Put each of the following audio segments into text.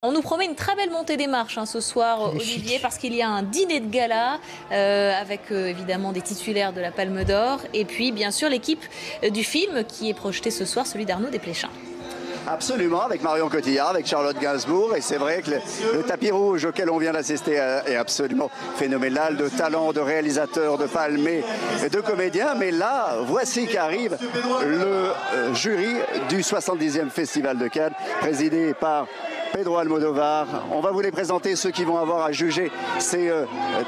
On nous promet une très belle montée des marches ce soir, Olivier, parce qu'il y a un dîner de gala avec évidemment des titulaires de la Palme d'Or et puis bien sûr l'équipe du film qui est projeté ce soir, celui d'Arnaud Desplechin. Absolument, avec Marion Cotillard, avec Charlotte Gainsbourg, et c'est vrai que le tapis rouge auquel on vient d'assister est absolument phénoménal, de talent, de réalisateurs, de palmés, de comédiens, mais là, voici qu'arrive le jury du 70e Festival de Cannes, présidé par Pedro Almodovar. On va vous les présenter, ceux qui vont avoir à juger. C'est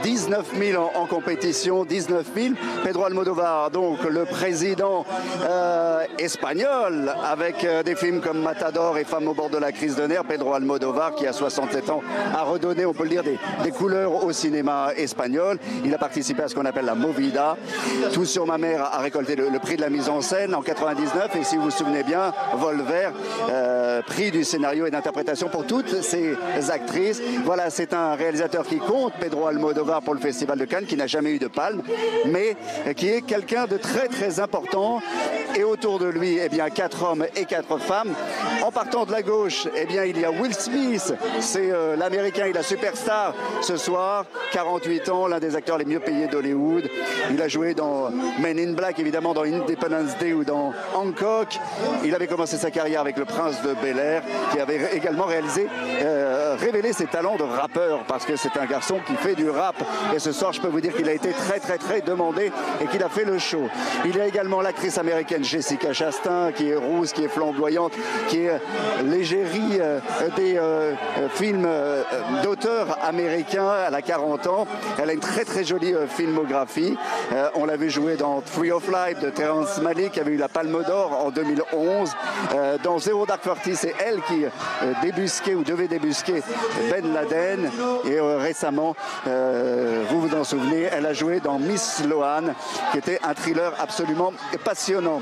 19 000 en compétition, 19 000. Pedro Almodovar, donc le président espagnol, avec des films comme Matador et Femmes au bord de la crise de nerfs. Pedro Almodovar, qui a 67 ans, a redonné, on peut le dire, des couleurs au cinéma espagnol. Il a participé à ce qu'on appelle la Movida. Tout sur ma mère a récolté le prix de la mise en scène en 99. Et si vous vous souvenez bien, Vol vert, prix du scénario et d'interprétation pour toutes ces actrices. Voilà, c'est un réalisateur qui compte, Pedro Almodovar, pour le Festival de Cannes, qui n'a jamais eu de palme, mais qui est quelqu'un de très très important. Et autour de lui, eh bien, 4 hommes et 4 femmes. En partant de la gauche, eh bien, il y a Will Smith, c'est l'Américain et la superstar ce soir, 48 ans, l'un des acteurs les mieux payés d'Hollywood. Il a joué dans Men in Black, évidemment, dans Independence Day ou dans Hancock. Il avait commencé sa carrière avec Le Prince de Bel-Air, qui avait également révélé ses talents de rappeur, parce que c'est un garçon qui fait du rap. Et ce soir, je peux vous dire qu'il a été très très très demandé et qu'il a fait le show. Il y a également l'actrice américaine Jessica Chastain, qui est rousse, qui est flamboyante, qui est l'égérie des films d'auteurs américains. Elle a 40 ans. Elle a une très très jolie filmographie. On l'avait joué dans Tree of Life de Terrence Malick, qui avait eu la Palme d'Or en 2011. Dans Zero Dark Thirty, c'est elle qui débusquait ou devait débusquer Ben Laden. Et récemment, vous vous en souvenez, elle a joué dans Miss Lohan, qui était un thriller absolument passionnant.